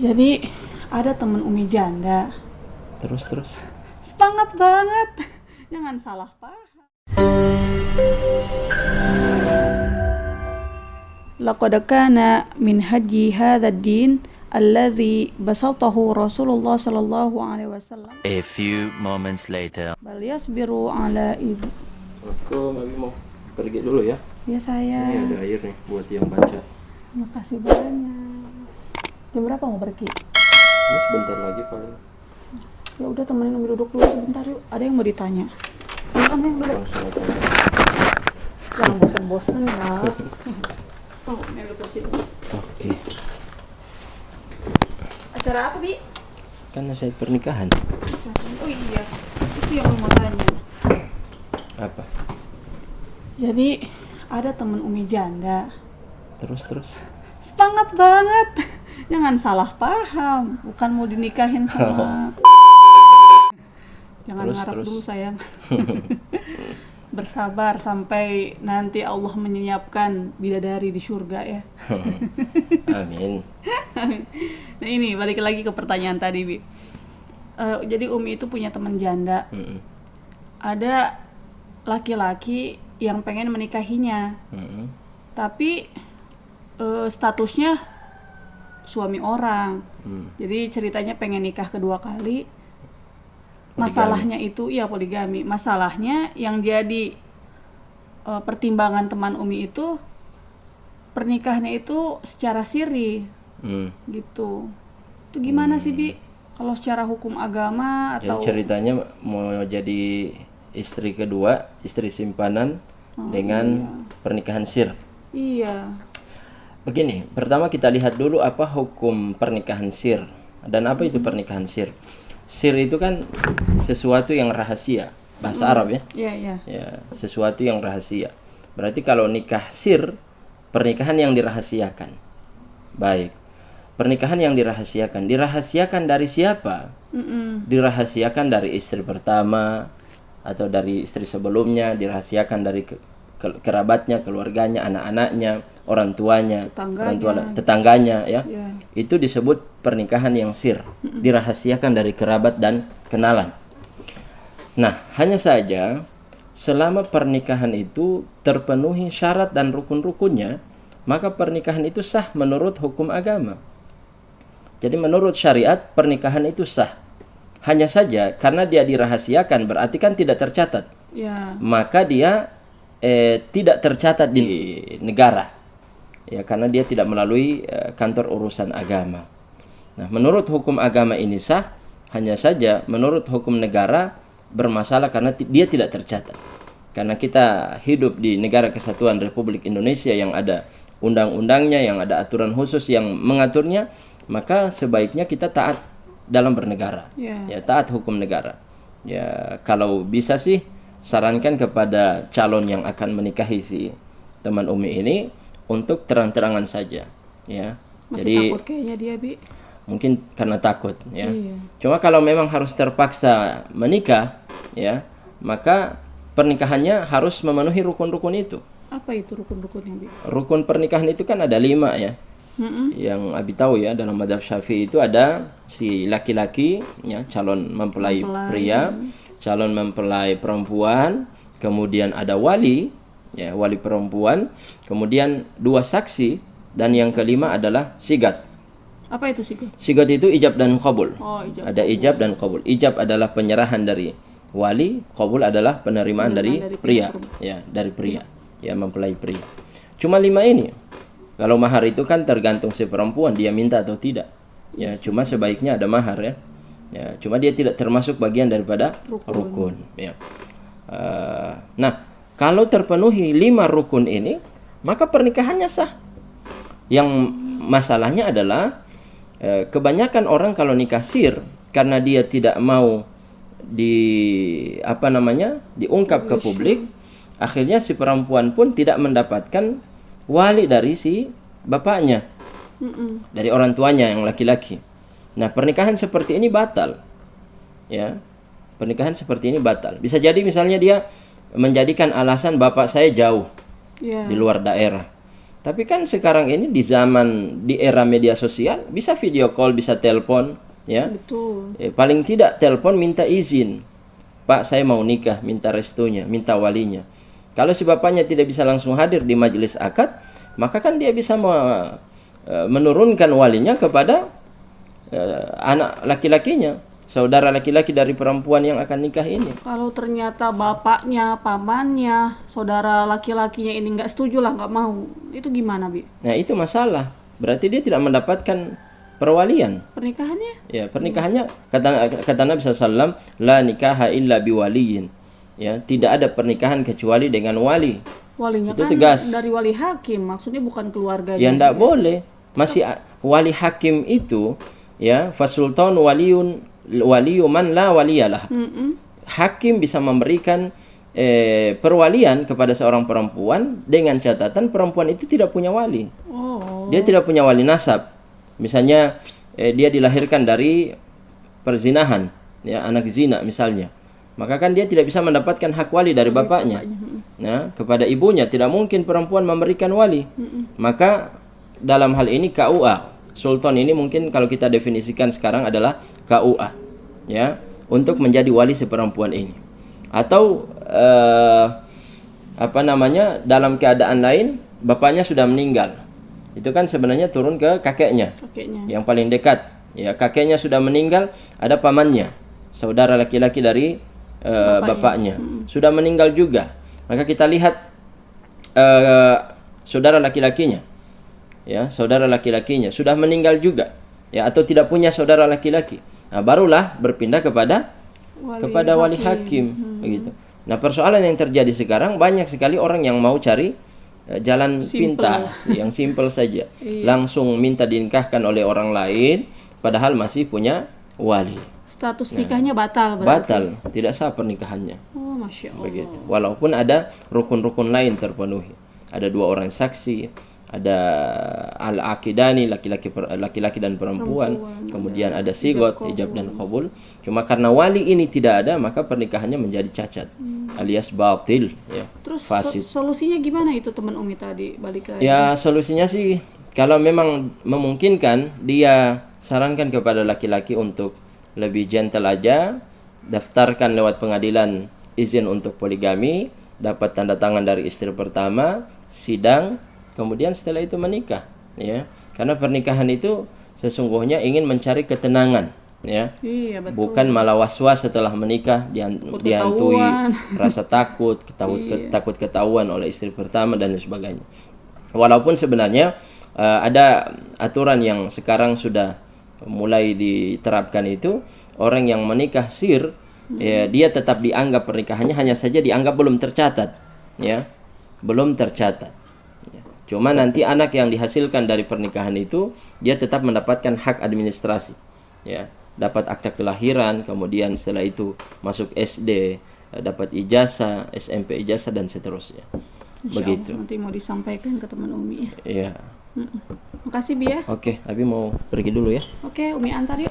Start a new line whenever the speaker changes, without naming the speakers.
Jadi ada temen Umi janda,
Terus.
semangat banget. Jangan salah paham. Laqad kana min hadyi hadzal din alladzi basatahu Rasulullah sallallahu alaihi wasallam.
A few moments later.
Bal yasbiru ala id.
Aku lagi mau pergi dulu ya.
Ya
Ini
saya.
ada air nih buat yang baca.
Makasih banyak. Jam berapa mau pergi?
Ini sebentar lagi paling.
Ya udah temenin Umi duduk dulu sebentar yuk. Ada yang mau ditanya. Silakan yang duduk.
Langsung aja.
Jangan bosan-bosan ya. Oh, ini duduk sini.
Oke.
Acara apa, Bi?
Kan nasihat pernikahan.
Oh iya, itu yang mau tanya.
Apa?
Jadi ada temen Umi janda,
Terus.
semangat banget. Jangan salah paham, bukan mau dinikahin sama. Jangan ngarep
Terus.
dulu sayang. Bersabar sampai nanti Allah menyiapkan bidadari di surga ya.
Amin.
Nah ini balik lagi ke pertanyaan tadi, Bi. Jadi Umi itu punya teman janda.
Mm-mm.
Ada laki-laki yang pengen menikahinya,
Mm-mm.
tapi statusnya suami orang. Jadi ceritanya pengen nikah kedua kali. Masalahnya itu iya poligami. Masalahnya yang jadi pertimbangan teman Umi itu pernikahannya itu secara siri gitu. Itu gimana sih, Bi? Kalau secara hukum agama
Jadi
atau
ceritanya mau jadi istri kedua, istri simpanan dengan pernikahan sir.
iya.
Begini, pertama kita lihat dulu apa hukum pernikahan sir dan apa itu pernikahan sir. Sir itu kan sesuatu yang rahasia, bahasa Arab ya.
Iya, iya.
Ya, sesuatu yang rahasia. Berarti kalau nikah sir, pernikahan yang dirahasiakan. Baik. Pernikahan yang dirahasiakan dari siapa? Dirahasiakan dari istri pertama atau dari istri sebelumnya, dirahasiakan dari kerabatnya, keluarganya, anak-anaknya, orang tuanya, tetangganya ya.
Iya.
Itu disebut pernikahan yang sir, dirahasiakan dari kerabat dan kenalan. Nah, hanya saja selama pernikahan itu terpenuhi syarat dan rukun-rukunnya, maka pernikahan itu sah menurut hukum agama. Jadi menurut syariat pernikahan itu sah. Hanya saja karena dia dirahasiakan berarti kan tidak tercatat.
Ya.
Maka dia tidak tercatat di negara. Ya, karena dia tidak melalui kantor urusan agama. Nah, menurut hukum agama ini sah, hanya saja menurut hukum negara bermasalah karena dia tidak tercatat. Karena kita hidup di negara kesatuan Republik Indonesia yang ada undang-undangnya, yang ada aturan khusus yang mengaturnya, maka sebaiknya kita taat dalam bernegara. Ya, taat hukum negara. Ya, kalau bisa sih sarankan kepada calon yang akan menikahi si teman Umi ini untuk terang-terangan saja, ya.
Masih
Jadi
takut kayaknya dia, Bi.
mungkin karena takut, ya.
Iya.
Cuma kalau memang harus terpaksa menikah, ya, maka pernikahannya harus memenuhi rukun-rukun itu.
Apa itu rukun-rukunnya, Bi?
Rukun pernikahan itu kan ada 5 ya. Yang Abi tahu ya, dalam mazhab Syafi'i itu ada si laki-laki, ya, calon mempelai pria, calon mempelai perempuan, kemudian ada wali, ya, wali perempuan, kemudian 2 saksi, dan yang kelima adalah sigat.
Apa itu sih?
Sigat itu ijab dan qabul.
Oh, ijab.
Ada ijab dan qabul. Ijab adalah penyerahan dari wali, qabul adalah penerimaan dari pria, ya, dari pria, ya, mempelai pria. Cuma 5 ini. Kalau mahar itu kan tergantung si perempuan dia minta atau tidak. Ya, cuma sebaiknya ada mahar ya. Ya, cuma dia tidak termasuk bagian daripada rukun, ya. Nah, kalau terpenuhi 5 rukun ini, maka pernikahannya sah. Yang masalahnya adalah kebanyakan orang kalau nikah sir karena dia tidak mau diungkap ke publik, akhirnya si perempuan pun tidak mendapatkan wali dari si bapaknya, dari orang tuanya yang laki-laki. Nah, pernikahan seperti ini batal, ya. Pernikahan seperti ini batal. Bisa jadi misalnya dia menjadikan alasan bapak saya jauh di luar daerah. Tapi kan sekarang ini di era media sosial bisa video call, bisa telepon, ya.
Betul.
Paling tidak telepon minta izin. Pak, saya mau nikah, minta restunya, minta walinya. Kalau si bapaknya tidak bisa langsung hadir di majelis akad, maka kan dia bisa menurunkan walinya kepada anak laki-lakinya, saudara laki-laki dari perempuan yang akan nikah ini.
Kalau ternyata bapaknya, pamannya, saudara laki-lakinya ini nggak setuju lah, nggak mau, itu gimana, Bi?
Nah, itu masalah. Berarti dia tidak mendapatkan perwalian.
Pernikahannya?
Ya, pernikahannya kata Nabi SAW, la nikaha illa biwaliyin. Ya, tidak ada pernikahan kecuali dengan wali.
Walinya
Itu
kan
tegas.
dari wali hakim, maksudnya bukan keluarganya.
Ya, tidak boleh. Masih wali hakim itu, ya, fasultan waliyu man la waliyalah. Hakim bisa memberikan perwalian kepada seorang perempuan dengan catatan perempuan itu tidak punya wali.
Oh.
Dia tidak punya wali nasab. Misalnya dia dilahirkan dari perzinahan, ya, anak zina misalnya. Maka kan dia tidak bisa mendapatkan hak wali dari bapaknya. Nah, kepada ibunya tidak mungkin perempuan memberikan wali. Maka dalam hal ini KUA, sultan ini mungkin kalau kita definisikan sekarang adalah KUA, ya, untuk menjadi wali si perempuan ini. Atau dalam keadaan lain bapaknya sudah meninggal. Itu kan sebenarnya turun ke kakeknya. Yang paling dekat. Ya, kakeknya sudah meninggal, ada pamannya, saudara laki-laki dari bapaknya. Sudah meninggal juga. Maka kita lihat saudara laki-lakinya. Ya, saudara laki-lakinya sudah meninggal juga. Ya, atau tidak punya saudara laki-laki. Nah, barulah berpindah kepada wali hakim, begitu. Nah, persoalan yang terjadi sekarang banyak sekali orang yang mau cari jalan pintas yang simpel saja. Langsung minta dinikahkan oleh orang lain padahal masih punya wali.
Status nikahnya batal berarti.
Batal, tidak sah pernikahannya.
Oh, Masya Allah.
Begitu. Walaupun ada rukun-rukun lain terpenuhi. Ada 2 orang saksi, ada al-aqidani, laki-laki dan perempuan. Kemudian ada sigot, ijab dan qabul. Cuma karena wali ini tidak ada, maka pernikahannya menjadi cacat, alias batil, ya.
Terus
fasid.
Solusinya gimana itu teman Umi tadi, balik lagi?
Ya, solusinya sih kalau memang memungkinkan, dia sarankan kepada laki-laki untuk lebih gentle aja, daftarkan lewat pengadilan izin untuk poligami, dapat tanda tangan dari istri pertama, sidang, kemudian setelah itu menikah, ya. Karena pernikahan itu sesungguhnya ingin mencari ketenangan, ya.
Iya, betul.
Bukan malah was-was setelah menikah dihantui rasa takut ketahuan oleh istri pertama dan sebagainya. Walaupun sebenarnya ada aturan yang sekarang sudah mulai diterapkan, itu orang yang menikah sir, ya, dia tetap dianggap pernikahannya, hanya saja dianggap belum tercatat, ya, belum tercatat. Ya. Cuma nanti anak yang dihasilkan dari pernikahan itu dia tetap mendapatkan hak administrasi, ya, dapat akta kelahiran, kemudian setelah itu masuk SD, dapat ijazah, SMP ijazah dan seterusnya. Begitu.
Nanti mau disampaikan ke teman Umi ya.
Iya.
Makasih Bi ya.
Oke, Abi mau pergi dulu ya.
Oke, Umi antar yuk.